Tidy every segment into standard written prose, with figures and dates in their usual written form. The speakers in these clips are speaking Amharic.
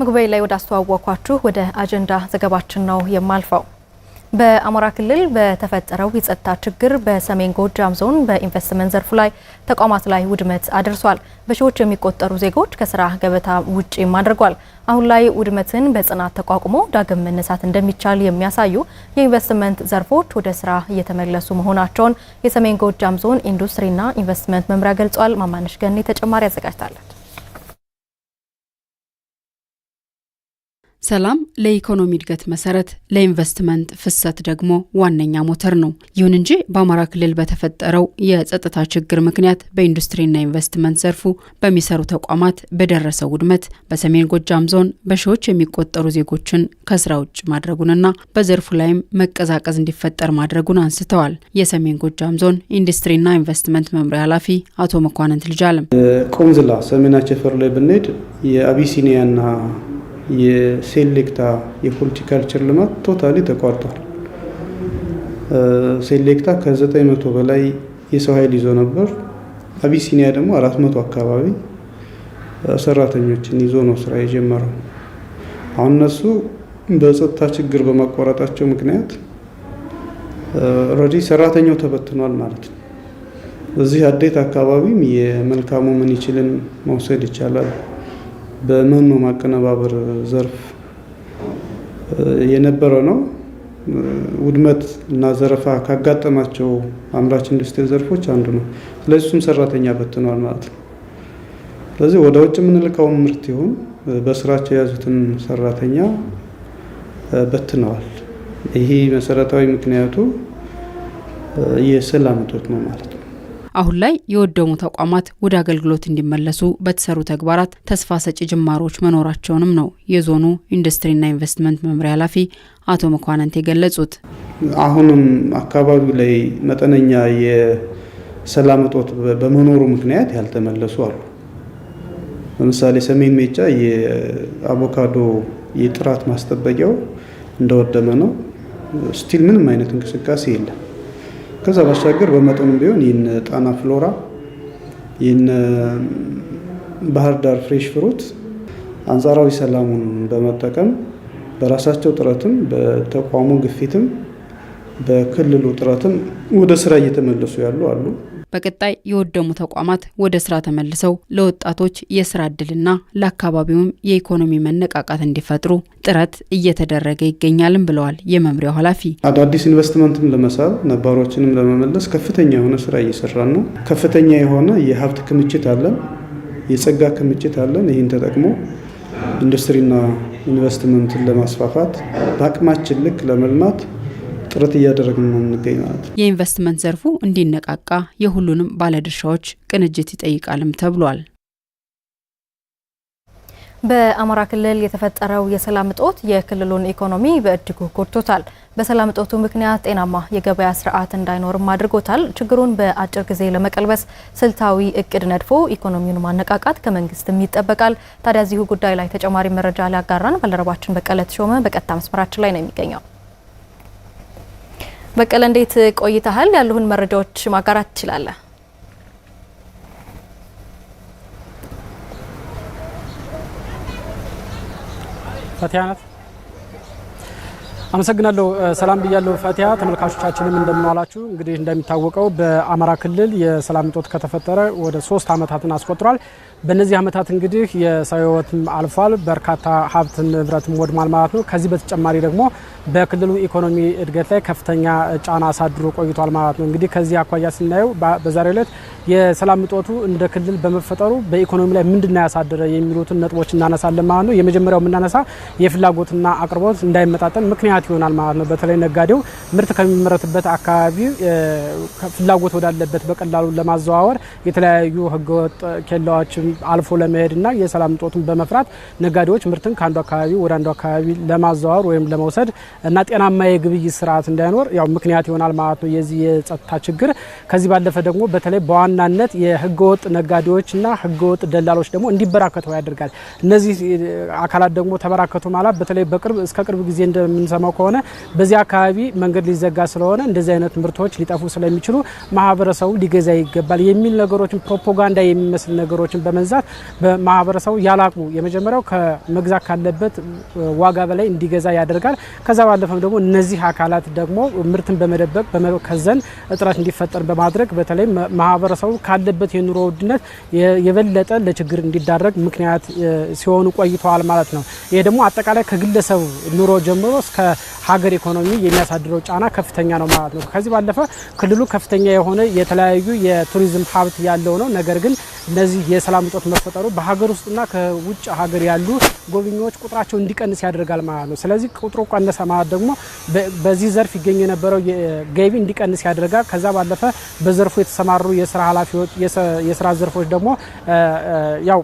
መግቢያ ላይ ወደ አስተዋወቅኳችሁ ወደ አጀንዳ ዘገባችን ነው የማልፈው። በአማራ ክልል በተፈጠረው የጸጥታ ችግር በሰሜን ጎጃም ዞን በኢንቨስትመንት ዘርፉ ላይ ተቋማት ላይ ውድመት አድርሷል። በሺዎች የሚቆጠሩ ዜጎች ከስራ ገበታ ውጪ አድርጓል። አሁን ላይ ውድመትን በጽናት ተቋቁሞ ዳግም መነሳት እንደሚቻል የሚያሳዩ የኢንቨስትመንት ዘርፎች ወደ ስራ እየተመለሱ መሆናቸውን የሰሜን ጎጃም ዞን ኢንዱስትሪና ኢንቨስትመንት መምሪያ ገልጿል። ማማነሽ ገኔ ተጨማሪ አዘጋጅታለች። ሰላም ለኢኮኖሚ እድገት መሰረት ለኢንቨስትመንት ፍሰት ደግሞ ዋነኛ ሞተር ነው። ይሁን እንጂ በአማራ ክልል በተፈጠረው የጸጥታ ችግር ምክንያት በኢንዱስትሪና ኢንቨስትመንት ዘርፉ በሚሰሩ ተቋማት በደረሰው ውድመት በሰሜን ጎጃም ዞን በሺዎች የሚቆጠሩ ዜጎችን ከስራ ውጭ ማድረጉንና በዘርፉ ላይም መቀዛቀዝ እንዲፈጠር ማድረጉን አንስተዋል። የሰሜን ጎጃም ዞን ኢንዱስትሪና ኢንቨስትመንት መምሪያ ኃላፊ አቶ መኳንንት ልጃለም ቆንዝላ ሰሜን አቸፈር ላይ ብንሄድ የአቢሲኒያና የሴሌክታ የሆርቲካልቸር ልማት ቶታሊ ተቋርጧል። ሴሌክታ ከ900 በላይ የሰው ኃይል ይዞ ነበር። አቢሲኒያ ደግሞ 400 አካባቢ ሰራተኞችን ይዞ ነው ስራ የጀመረው። አሁን እነሱ በጸጥታ ችግር በማቋረጣቸው ምክንያት ኦልሬዲ ሰራተኛው ተበትኗል ማለት ነው። እዚህ አዴት አካባቢም የመልካሙ ምን ይችልን መውሰድ ይቻላል። በመኖ ማቀነባበር ዘርፍ የነበረው ነው። ውድመት እና ዘረፋ ካጋጠማቸው አምራች ኢንዱስትሪ ዘርፎች አንዱ ነው። ስለዚህ እሱም ሰራተኛ በትኗል ማለት ነው። ስለዚህ ወደ ውጭ የምንልከው ምርት ይሁን በስራቸው የያዙትን ሰራተኛ በትነዋል። ይሄ መሰረታዊ ምክንያቱ የሰላም እጦት ነው ማለት ነው። አሁን ላይ የወደሙ ተቋማት ወደ አገልግሎት እንዲመለሱ በተሰሩ ተግባራት ተስፋ ሰጪ ጅማሮች መኖራቸውንም ነው የዞኑ ኢንዱስትሪና ኢንቨስትመንት መምሪያ ኃላፊ አቶ መኳንንት የገለጹት። አሁንም አካባቢው ላይ መጠነኛ የሰላም እጦት በመኖሩ ምክንያት ያልተመለሱ አሉ። ለምሳሌ ሰሜን ሜጫ የአቮካዶ የጥራት ማስጠበቂያው እንደወደመ ነው። ስቲል ምንም አይነት እንቅስቃሴ የለም። ከዛ ባሻገር በመጠኑም ቢሆን ይህን ጣና ፍሎራ ይህን ባህር ዳር ፍሬሽ ፍሩት አንጻራዊ ሰላሙን በመጠቀም በራሳቸው ጥረትም በተቋሙ ግፊትም በክልሉ ጥረትም ወደ ስራ እየተመለሱ ያሉ አሉ። በቀጣይ የወደሙ ተቋማት ወደ ስራ ተመልሰው ለወጣቶች የስራ እድልና ለአካባቢውም የኢኮኖሚ መነቃቃት እንዲፈጥሩ ጥረት እየተደረገ ይገኛልም ብለዋል የመምሪያው ኃላፊ። አዳዲስ ኢንቨስትመንትም ለመሳብ ነባሮችንም ለመመለስ ከፍተኛ የሆነ ስራ እየሰራን ነው። ከፍተኛ የሆነ የሀብት ክምችት አለን፣ የጸጋ ክምችት አለን። ይህን ተጠቅሞ ኢንዱስትሪና ኢንቨስትመንትን ለማስፋፋት በአቅማችን ልክ ለመልማት ጥረት እያደረግን ነው የምንገኝ ማለት ነው። የኢንቨስትመንት ዘርፉ እንዲነቃቃ የሁሉንም ባለድርሻዎች ቅንጅት ይጠይቃልም ተብሏል። በአማራ ክልል የተፈጠረው የሰላም እጦት የክልሉን ኢኮኖሚ በእጅጉ ጎድቶታል። በሰላም እጦቱ ምክንያት ጤናማ የገበያ ስርዓት እንዳይኖርም አድርጎታል። ችግሩን በአጭር ጊዜ ለመቀልበስ ስልታዊ እቅድ ነድፎ ኢኮኖሚውን ማነቃቃት ከመንግስትም ይጠበቃል። ታዲያ እዚሁ ጉዳይ ላይ ተጨማሪ መረጃ ሊያጋራን ባልደረባችን በቀለ ተሾመ በቀጥታ መስመራችን ላይ ነው የሚገኘው። በቀለ እንዴት ቆይተሃል? ያሉን መረጃዎች ማጋራት ትችላለህ? ፈቲያናት አመሰግናለሁ። ሰላም ብያለሁ ፈቲያ። ተመልካቾቻችንም እንደምናላችሁ። እንግዲህ እንደሚታወቀው በአማራ ክልል የሰላም እጦት ከተፈጠረ ወደ 3 አመታትን አስቆጥሯል። በእነዚህ አመታት እንግዲህ የሰው ሕይወትም አልፏል፣ በርካታ ሀብት ንብረትም ወድሟል ማለት ነው። ከዚህ በተጨማሪ ደግሞ በክልሉ ኢኮኖሚ እድገት ላይ ከፍተኛ ጫና አሳድሮ ቆይቷል ማለት ነው። እንግዲህ ከዚህ አኳያ ስናየው በዛሬው ዕለት የሰላም እጦቱ እንደ ክልል በመፈጠሩ በኢኮኖሚ ላይ ምንድነው ያሳደረ የሚሉትን ነጥቦች እናነሳለን ማለት ነው። የመጀመሪያው የምናነሳ የፍላጎትና አቅርቦት እንዳይመጣጠን ምክንያት ይሆናል ማለት ነው። በተለይ ነጋዴው ምርት ከሚመረትበት አካባቢ ፍላጎት ወዳለበት በቀላሉ ለማዘዋወር የተለያዩ ህገወጥ ኬላዎችን አልፎ ለመሄድና የሰላም እጦቱን በመፍራት ነጋዴዎች ምርትን ከአንዱ አካባቢ ወደ አንዱ አካባቢ ለማዘዋወር ወይም ለመውሰድ እና ጤናማ የግብይት ስርዓት እንዳይኖር ያው ምክንያት ይሆናል ማለት ነው የዚህ የጸጥታ ችግር። ከዚህ ባለፈ ደግሞ በተለይ በዋናነት የህገወጥ ነጋዴዎችና ህገወጥ ደላሎች ደግሞ እንዲበራከቱ ያደርጋል። እነዚህ አካላት ደግሞ ተበራከቱ ማለት በተለይ እስከ ቅርብ ጊዜ እንደምንሰማው ከሆነ በዚህ አካባቢ መንገድ ሊዘጋ ስለሆነ እንደዚህ አይነት ምርቶች ሊጠፉ ስለሚችሉ ማህበረሰቡ ሊገዛ ይገባል የሚል ነገሮችን ፕሮፓጋንዳ የሚመስል ነገሮችን በመንዛት በማህበረሰቡ ያላቅሙ የመጀመሪያው ከመግዛት ካለበት ዋጋ በላይ እንዲገዛ ያደርጋል። ከዛ ባለፈም ደግሞ እነዚህ አካላት ደግሞ ምርትን በመደበቅ በመከዘን እጥረት እንዲፈጠር በማድረግ በተለይ ማህበረሰቡ ካለበት የኑሮ ውድነት የበለጠ ለችግር እንዲዳረግ ምክንያት ሲሆኑ ቆይተዋል ማለት ነው። ይሄ ደግሞ አጠቃላይ ከግለሰቡ ኑሮ ጀምሮ እስከ ሀገር ኢኮኖሚ የሚያሳድረው ጫና ከፍተኛ ነው ማለት ነው። ከዚህ ባለፈ ክልሉ ከፍተኛ የሆነ የተለያዩ የቱሪዝም ሀብት ያለው ነው። ነገር ግን እነዚህ የሰላም እጦት መፈጠሩ በሀገር ውስጥና ከውጭ ሀገር ያሉ ጎብኚዎች ቁጥራቸው እንዲቀንስ ያደርጋል ማለት ነው። ስለዚህ ቁጥሩ ቀነሰ ማለት ደግሞ በዚህ ዘርፍ ይገኝ የነበረው ገቢ እንዲቀንስ ያደርጋል። ከዛ ባለፈ በዘርፉ የተሰማሩ የስራ ኃላፊዎች የስራ ዘርፎች ደግሞ ያው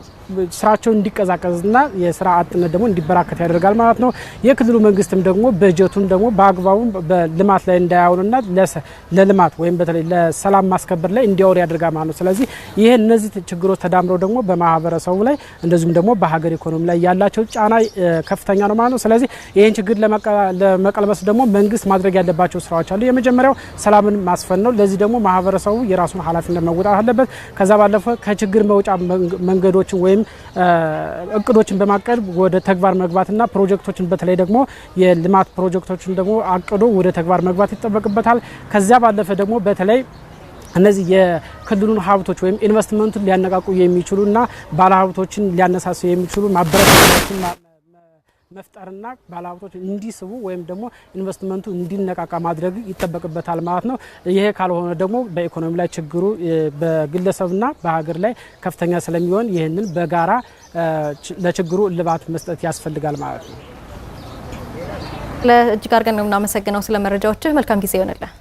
ስራቸው እንዲቀዛቀዝና የስራ አጥነት ደግሞ እንዲበራከት ያደርጋል ማለት ነው። የክልሉ መንግስትም ደግሞ በጀቱን ደግሞ በአግባቡ በልማት ላይ እንዳያውልና ለልማት ወይም በተለይ ለሰላም ማስከበር ላይ እንዲያወር ያደርጋል ማለት ነው። ስለዚህ ይሄ እነዚህ ችግሮች ተዳምረው ደግሞ በማህበረሰቡ ላይ እንደዚሁም ደግሞ በሀገር ኢኮኖሚ ላይ ያላቸው ጫና ከፍተኛ ነው ማለት ነው። ስለዚህ ይሄን ችግር ለመቀልበስ ደግሞ መንግስት ማድረግ ያለባቸው ስራዎች አሉ። የመጀመሪያው ሰላምን ማስፈን ነው። ለዚህ ደግሞ ማህበረሰቡ የራሱን ኃላፊነት መወጣት አለበት። ከዛ ባለፈ ከችግር መውጫ መንገዶችን ወይም እቅዶችን በማቀድ ወደ ተግባር መግባትና ፕሮጀክቶችን በተለይ ደግሞ የልማት ፕሮጀክቶችን ደግሞ አቅዶ ወደ ተግባር መግባት ይጠበቅበታል። ከዚያ ባለፈ ደግሞ በተለይ እነዚህ የክልሉን ሀብቶች ወይም ኢንቨስትመንቱን ሊያነቃቁ የሚችሉና ባለሀብቶችን ሊያነሳሱ የሚችሉ ማበረታቻዎችን መፍጠርና ባለሀብቶች እንዲስቡ ወይም ደግሞ ኢንቨስትመንቱ እንዲነቃቃ ማድረግ ይጠበቅበታል ማለት ነው። ይሄ ካልሆነ ደግሞ በኢኮኖሚ ላይ ችግሩ በግለሰብና በሀገር ላይ ከፍተኛ ስለሚሆን ይህንን በጋራ ለችግሩ እልባት መስጠት ያስፈልጋል ማለት ነው። እጅግ አድርገን ነው የምናመሰግነው ስለ መረጃዎችህ። መልካም ጊዜ ይሆንልህ።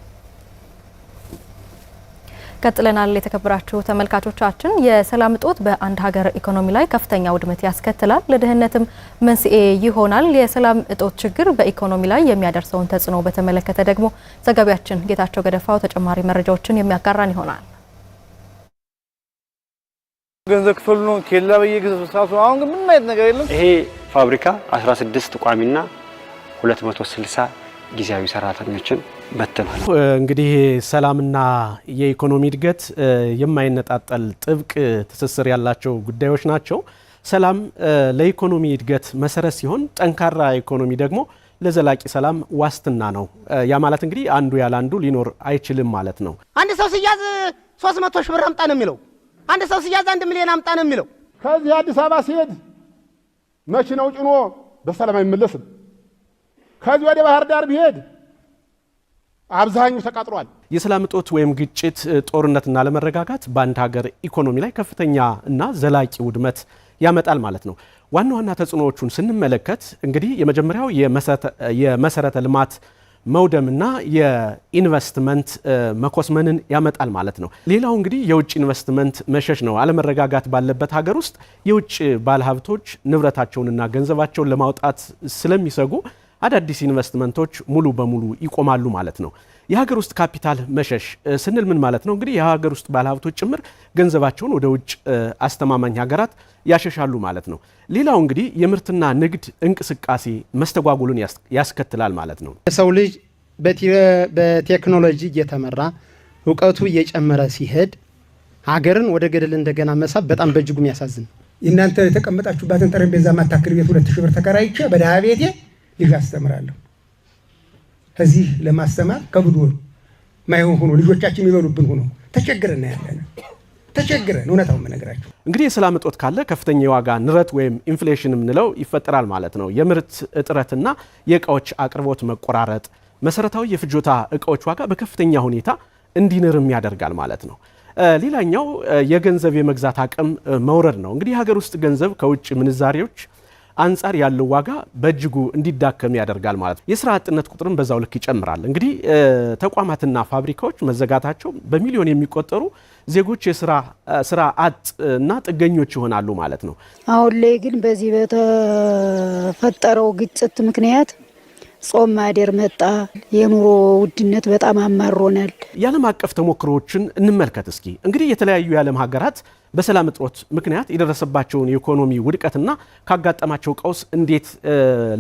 ቀጥለናል። የተከበራችሁ ተመልካቾቻችን፣ የሰላም እጦት በአንድ ሀገር ኢኮኖሚ ላይ ከፍተኛ ውድመት ያስከትላል፣ ለድህነትም መንስኤ ይሆናል። የሰላም እጦት ችግር በኢኮኖሚ ላይ የሚያደርሰውን ተጽዕኖ በተመለከተ ደግሞ ዘጋቢያችን ጌታቸው ገደፋው ተጨማሪ መረጃዎችን የሚያጋራን ይሆናል። ገንዘብ ክፍሉ ነው ኬላ በየጊዜው ሰዓቱ አሁን ግን ምን አይነት ነገር የለም። ይሄ ፋብሪካ 16 ቋሚና 260 ጊዜያዊ ሰራተኞችን በትኗል። እንግዲህ ሰላምና የኢኮኖሚ እድገት የማይነጣጠል ጥብቅ ትስስር ያላቸው ጉዳዮች ናቸው። ሰላም ለኢኮኖሚ እድገት መሰረት ሲሆን፣ ጠንካራ ኢኮኖሚ ደግሞ ለዘላቂ ሰላም ዋስትና ነው። ያ ማለት እንግዲህ አንዱ ያለ አንዱ ሊኖር አይችልም ማለት ነው። አንድ ሰው ሲያዝ 300 ሺህ ብር አምጣ ነው የሚለው። አንድ ሰው ሲያዝ 1 ሚሊዮን አምጣ ነው የሚለው። ከዚህ አዲስ አበባ ሲሄድ መኪናው ጭኖ በሰላም አይመለስም። ከዚህ ወደ ባህር ዳር ቢሄድ አብዛኛው ተቃጥሏል። የሰላም እጦት ወይም ግጭት፣ ጦርነትና ለመረጋጋት በአንድ ሀገር ኢኮኖሚ ላይ ከፍተኛ እና ዘላቂ ውድመት ያመጣል ማለት ነው። ዋና ዋና ተጽዕኖዎቹን ስንመለከት እንግዲህ የመጀመሪያው የመሰረተ ልማት መውደምና የኢንቨስትመንት መኮስመንን ያመጣል ማለት ነው። ሌላው እንግዲህ የውጭ ኢንቨስትመንት መሸሽ ነው። አለመረጋጋት ባለበት ሀገር ውስጥ የውጭ ባለሀብቶች ንብረታቸውንና ገንዘባቸውን ለማውጣት ስለሚሰጉ አዳዲስ ኢንቨስትመንቶች ሙሉ በሙሉ ይቆማሉ ማለት ነው። የሀገር ውስጥ ካፒታል መሸሽ ስንል ምን ማለት ነው? እንግዲህ የሀገር ውስጥ ባለሀብቶች ጭምር ገንዘባቸውን ወደ ውጭ አስተማማኝ ሀገራት ያሸሻሉ ማለት ነው። ሌላው እንግዲህ የምርትና ንግድ እንቅስቃሴ መስተጓጉልን ያስከትላል ማለት ነው። የሰው ልጅ በቴክኖሎጂ እየተመራ እውቀቱ እየጨመረ ሲሄድ ሀገርን ወደ ገደል እንደገና መሳብ በጣም በእጅጉ የሚያሳዝን። እናንተ የተቀመጣችሁባትን ጠረጴዛ ማታክል ቤት 2000 ብር ተከራይቼ በደሃ ቤቴ ልጅ አስተምራለሁ። ከዚህ ለማስተማር ከብዶ ማይሆን ሆኖ ልጆቻችን የሚበሉብን ሆኖ ተቸግረን ያለን ተቸግረን እውነታው መነግራችሁ። እንግዲህ የሰላም እጦት ካለ ከፍተኛ የዋጋ ንረት ወይም ኢንፍሌሽን የምንለው ይፈጠራል ማለት ነው። የምርት እጥረትና የእቃዎች አቅርቦት መቆራረጥ መሰረታዊ የፍጆታ እቃዎች ዋጋ በከፍተኛ ሁኔታ እንዲንርም ያደርጋል ማለት ነው። ሌላኛው የገንዘብ የመግዛት አቅም መውረድ ነው። እንግዲህ የሀገር ውስጥ ገንዘብ ከውጭ ምንዛሬዎች አንጻር ያለው ዋጋ በእጅጉ እንዲዳከም ያደርጋል ማለት ነው። የስራ አጥነት ቁጥርም በዛው ልክ ይጨምራል። እንግዲህ ተቋማትና ፋብሪካዎች መዘጋታቸው በሚሊዮን የሚቆጠሩ ዜጎች የስራ አጥ እና ጥገኞች ይሆናሉ ማለት ነው። አሁን ላይ ግን በዚህ በተፈጠረው ግጭት ምክንያት ጾም ማደር መጣ። የኑሮ ውድነት በጣም አማሮናል። የዓለም አቀፍ ተሞክሮዎችን እንመልከት እስኪ። እንግዲህ የተለያዩ የዓለም ሀገራት በሰላም እጦት ምክንያት የደረሰባቸውን የኢኮኖሚ ውድቀትና ካጋጠማቸው ቀውስ እንዴት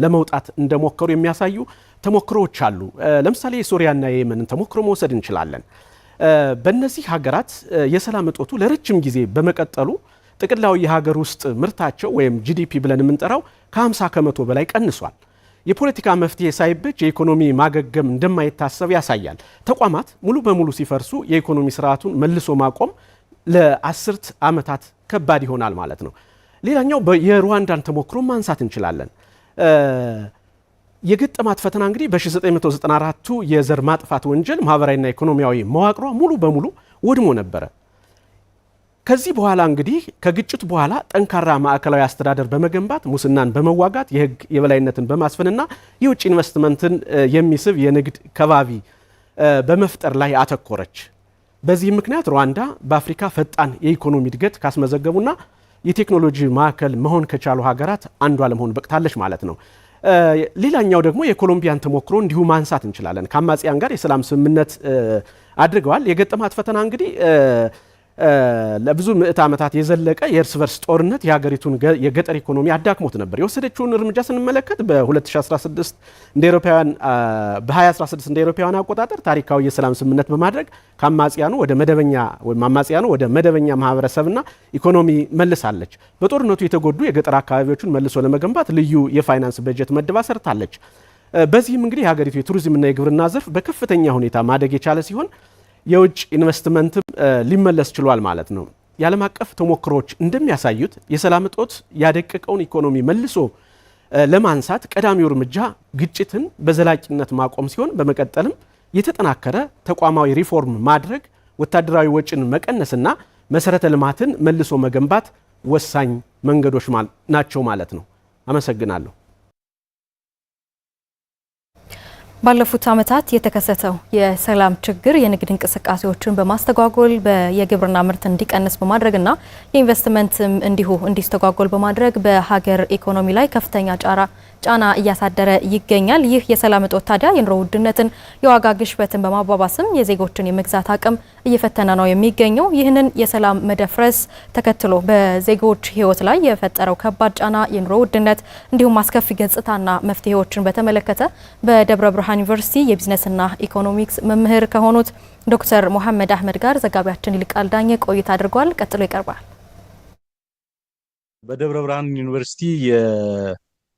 ለመውጣት እንደሞከሩ የሚያሳዩ ተሞክሮዎች አሉ። ለምሳሌ የሶሪያና የየመንን ተሞክሮ መውሰድ እንችላለን። በእነዚህ ሀገራት የሰላም እጦቱ ለረጅም ጊዜ በመቀጠሉ ጥቅላዊ የሀገር ውስጥ ምርታቸው ወይም ጂዲፒ ብለን የምንጠራው ከ50 ከመቶ በላይ ቀንሷል። የፖለቲካ መፍትሄ ሳይበጅ የኢኮኖሚ ማገገም እንደማይታሰብ ያሳያል። ተቋማት ሙሉ በሙሉ ሲፈርሱ የኢኮኖሚ ስርዓቱን መልሶ ማቆም ለአስርት ዓመታት ከባድ ይሆናል ማለት ነው። ሌላኛው የሩዋንዳን ተሞክሮ ማንሳት እንችላለን። የገጠማት ፈተና እንግዲህ በ1994ቱ የዘር ማጥፋት ወንጀል ማህበራዊና ኢኮኖሚያዊ መዋቅሯ ሙሉ በሙሉ ወድሞ ነበረ። ከዚህ በኋላ እንግዲህ ከግጭት በኋላ ጠንካራ ማዕከላዊ አስተዳደር በመገንባት ሙስናን በመዋጋት የህግ የበላይነትን በማስፈንና የውጭ ኢንቨስትመንትን የሚስብ የንግድ ከባቢ በመፍጠር ላይ አተኮረች። በዚህ ምክንያት ሩዋንዳ በአፍሪካ ፈጣን የኢኮኖሚ እድገት ካስመዘገቡና የቴክኖሎጂ ማዕከል መሆን ከቻሉ ሀገራት አንዷ ለመሆን በቅታለች ማለት ነው። ሌላኛው ደግሞ የኮሎምቢያን ተሞክሮ እንዲሁ ማንሳት እንችላለን። ከአማጽያን ጋር የሰላም ስምምነት አድርገዋል። የገጠማት ፈተና እንግዲህ ለብዙ ምዕት ዓመታት የዘለቀ የእርስ በርስ ጦርነት የሀገሪቱን የገጠር ኢኮኖሚ አዳክሞት ነበር። የወሰደችውን እርምጃ ስንመለከት በ2016 እንደ አውሮፓውያን አቆጣጠር ታሪካዊ የሰላም ስምምነት በማድረግ ከአማጽያኑ ወደ መደበኛ ማህበረሰብና ኢኮኖሚ መልሳለች። በጦርነቱ የተጎዱ የገጠር አካባቢዎችን መልሶ ለመገንባት ልዩ የፋይናንስ በጀት መድባ ሰርታለች። በዚህም እንግዲህ የሀገሪቱ የቱሪዝምና የግብርና ዘርፍ በከፍተኛ ሁኔታ ማደግ የቻለ ሲሆን የውጭ ኢንቨስትመንትም ሊመለስ ችሏል ማለት ነው። የዓለም አቀፍ ተሞክሮች እንደሚያሳዩት የሰላም እጦት ያደቀቀውን ኢኮኖሚ መልሶ ለማንሳት ቀዳሚው እርምጃ ግጭትን በዘላቂነት ማቆም ሲሆን በመቀጠልም የተጠናከረ ተቋማዊ ሪፎርም ማድረግ፣ ወታደራዊ ወጪን መቀነስና መሰረተ ልማትን መልሶ መገንባት ወሳኝ መንገዶች ናቸው ማለት ነው። አመሰግናለሁ። ባለፉት ዓመታት የተከሰተው የሰላም ችግር የንግድ እንቅስቃሴዎችን በማስተጓጎል የግብርና ምርት እንዲቀንስ በማድረግና የኢንቨስትመንትም እንዲሁ እንዲስተጓጎል በማድረግ በሀገር ኢኮኖሚ ላይ ከፍተኛ ጫና እያሳደረ ይገኛል። ይህ የሰላም እጦት ታዲያ የኑሮ ውድነትን፣ የዋጋ ግሽበትን በማባባስም የዜጎችን የመግዛት አቅም እየፈተነ ነው የሚገኘው። ይህንን የሰላም መደፍረስ ተከትሎ በዜጎች ሕይወት ላይ የፈጠረው ከባድ ጫና፣ የኑሮ ውድነት እንዲሁም አስከፊ ገጽታና መፍትሄዎችን በተመለከተ በደብረ ብርሃን ዩኒቨርሲቲ የቢዝነስና ኢኮኖሚክስ መምህር ከሆኑት ዶክተር መሐመድ አህመድ ጋር ዘጋቢያችን ይልቃል ዳኘ ቆይታ አድርጓል። ቀጥሎ ይቀርባል። በደብረ ብርሃን ዩኒቨርሲቲ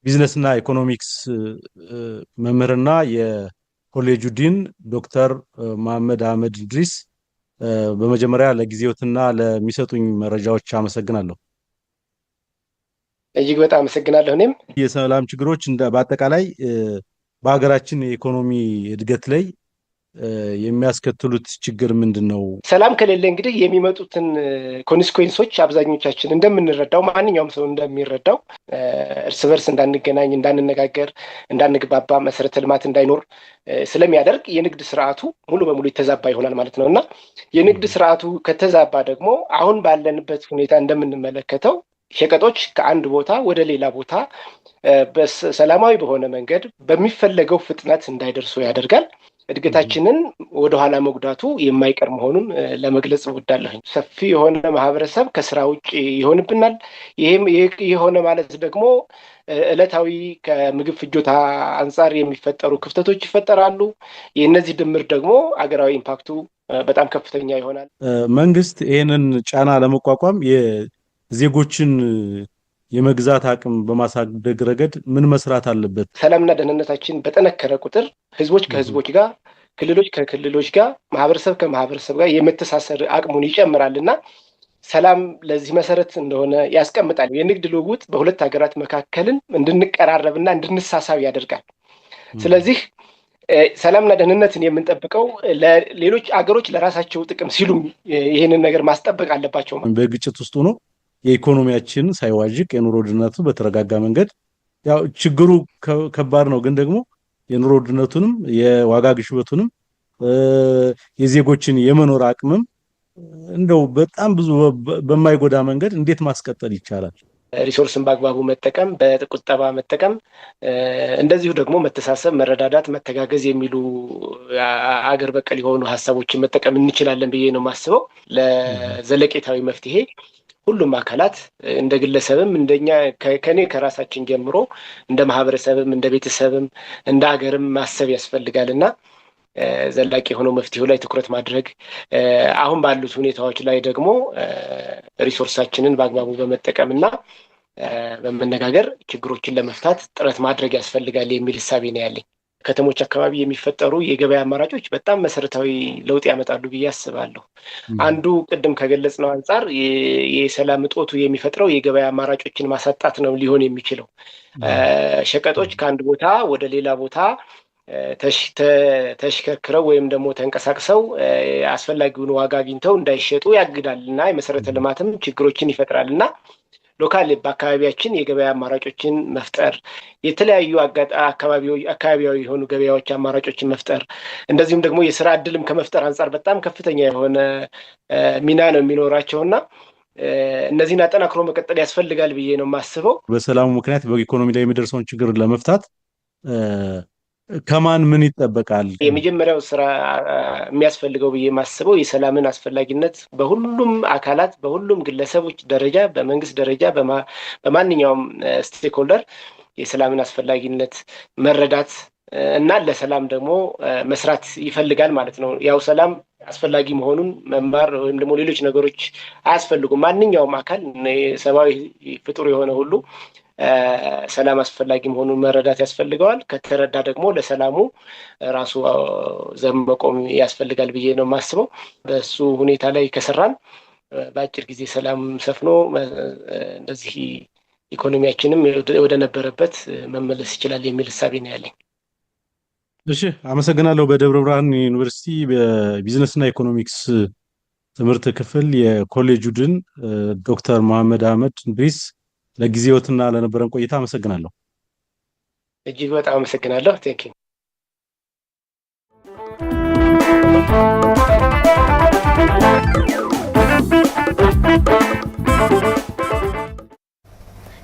የቢዝነስና ኢኮኖሚክስ መምህርና የኮሌጁ ዲን ዶክተር መሐመድ አህመድ ኢድሪስ፣ በመጀመሪያ ለጊዜዎትና ለሚሰጡኝ መረጃዎች አመሰግናለሁ። እጅግ በጣም አመሰግናለሁ። እኔም የሰላም ችግሮች በአጠቃላይ በሀገራችን የኢኮኖሚ እድገት ላይ የሚያስከትሉት ችግር ምንድነው? ሰላም ከሌለ እንግዲህ የሚመጡትን ኮንሲኩዌንሶች አብዛኞቻችን እንደምንረዳው ማንኛውም ሰው እንደሚረዳው እርስ በርስ እንዳንገናኝ፣ እንዳንነጋገር፣ እንዳንግባባ፣ መሰረተ ልማት እንዳይኖር ስለሚያደርግ የንግድ ስርዓቱ ሙሉ በሙሉ የተዛባ ይሆናል ማለት ነው እና የንግድ ስርዓቱ ከተዛባ ደግሞ አሁን ባለንበት ሁኔታ እንደምንመለከተው ሸቀጦች ከአንድ ቦታ ወደ ሌላ ቦታ በሰላማዊ በሆነ መንገድ በሚፈለገው ፍጥነት እንዳይደርሱ ያደርጋል። እድገታችንን ወደኋላ መጉዳቱ የማይቀር መሆኑን ለመግለጽ እወዳለሁ። ሰፊ የሆነ ማህበረሰብ ከስራ ውጭ ይሆንብናል። ይህም የሆነ ማለት ደግሞ ዕለታዊ ከምግብ ፍጆታ አንጻር የሚፈጠሩ ክፍተቶች ይፈጠራሉ። የእነዚህ ድምር ደግሞ አገራዊ ኢምፓክቱ በጣም ከፍተኛ ይሆናል። መንግስት ይህንን ጫና ለመቋቋም ዜጎችን የመግዛት አቅም በማሳደግ ረገድ ምን መስራት አለበት? ሰላምና ደህንነታችን በጠነከረ ቁጥር ህዝቦች ከህዝቦች ጋር፣ ክልሎች ከክልሎች ጋር፣ ማህበረሰብ ከማህበረሰብ ጋር የመተሳሰር አቅሙን ይጨምራልና ሰላም ለዚህ መሰረት እንደሆነ ያስቀምጣል። የንግድ ልውውጥ በሁለት ሀገራት መካከልን እንድንቀራረብና እንድንሳሳብ ያደርጋል። ስለዚህ ሰላምና ደህንነትን የምንጠብቀው ለሌሎች አገሮች ለራሳቸው ጥቅም ሲሉም ይህንን ነገር ማስጠበቅ አለባቸው። በግጭት ውስጥ ሆኖ የኢኮኖሚያችን ሳይዋዥቅ የኑሮ ውድነቱ በተረጋጋ መንገድ ያው ችግሩ ከባድ ነው፣ ግን ደግሞ የኑሮ ውድነቱንም የዋጋ ግሽበቱንም የዜጎችን የመኖር አቅምም እንደው በጣም ብዙ በማይጎዳ መንገድ እንዴት ማስቀጠል ይቻላል? ሪሶርስን በአግባቡ መጠቀም፣ በቁጠባ መጠቀም፣ እንደዚሁ ደግሞ መተሳሰብ፣ መረዳዳት፣ መተጋገዝ የሚሉ አገር በቀል የሆኑ ሀሳቦችን መጠቀም እንችላለን ብዬ ነው የማስበው። ለዘለቄታዊ መፍትሄ ሁሉም አካላት እንደ ግለሰብም እንደኛ ከኔ ከራሳችን ጀምሮ እንደ ማህበረሰብም እንደ ቤተሰብም እንደ ሀገርም ማሰብ ያስፈልጋልና ዘላቂ የሆነው መፍትሄው ላይ ትኩረት ማድረግ አሁን ባሉት ሁኔታዎች ላይ ደግሞ ሪሶርሳችንን በአግባቡ በመጠቀምና በመነጋገር ችግሮችን ለመፍታት ጥረት ማድረግ ያስፈልጋል የሚል ሐሳብ ነው ያለኝ። ከተሞች አካባቢ የሚፈጠሩ የገበያ አማራጮች በጣም መሰረታዊ ለውጥ ያመጣሉ ብዬ አስባለሁ። አንዱ ቅድም ከገለጽነው አንፃር የሰላም እጦቱ የሚፈጥረው የገበያ አማራጮችን ማሳጣት ነው ሊሆን የሚችለው። ሸቀጦች ከአንድ ቦታ ወደ ሌላ ቦታ ተሽከርክረው ወይም ደግሞ ተንቀሳቅሰው አስፈላጊውን ዋጋ አግኝተው እንዳይሸጡ ያግዳልና የመሰረተ ልማትም ችግሮችን ይፈጥራልና ሎካል በአካባቢያችን የገበያ አማራጮችን መፍጠር፣ የተለያዩ አካባቢያዊ የሆኑ ገበያዎች አማራጮችን መፍጠር፣ እንደዚሁም ደግሞ የስራ እድልም ከመፍጠር አንጻር በጣም ከፍተኛ የሆነ ሚና ነው የሚኖራቸውና እነዚህን አጠናክሮ መቀጠል ያስፈልጋል ብዬ ነው የማስበው። በሰላሙ ምክንያት በኢኮኖሚ ላይ የሚደርሰውን ችግር ለመፍታት ከማን ምን ይጠበቃል? የመጀመሪያው ስራ የሚያስፈልገው ብዬ የማስበው የሰላምን አስፈላጊነት በሁሉም አካላት፣ በሁሉም ግለሰቦች ደረጃ፣ በመንግስት ደረጃ፣ በማንኛውም ስቴክሆልደር የሰላምን አስፈላጊነት መረዳት እና ለሰላም ደግሞ መስራት ይፈልጋል ማለት ነው። ያው ሰላም አስፈላጊ መሆኑን መማር ወይም ደግሞ ሌሎች ነገሮች አያስፈልጉም። ማንኛውም አካል ሰብአዊ ፍጡር የሆነ ሁሉ ሰላም አስፈላጊ መሆኑን መረዳት ያስፈልገዋል። ከተረዳ ደግሞ ለሰላሙ ራሱ ዘብ መቆም ያስፈልጋል ብዬ ነው የማስበው። በሱ ሁኔታ ላይ ከሰራን በአጭር ጊዜ ሰላም ሰፍኖ እንደዚህ ኢኮኖሚያችንም ወደ ነበረበት መመለስ ይችላል የሚል ሐሳብ ነው ያለኝ። እሺ፣ አመሰግናለሁ። በደብረ ብርሃን ዩኒቨርሲቲ በቢዝነስና ኢኮኖሚክስ ትምህርት ክፍል የኮሌጅ ዲን ዶክተር መሐመድ አህመድ እንድሪስ ለጊዜዎትና ለነበረን ቆይታ አመሰግናለሁ። እጅግ በጣም አመሰግናለሁ። ቴንክ ዩ።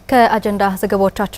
ከአጀንዳ ዘገባዎቻችን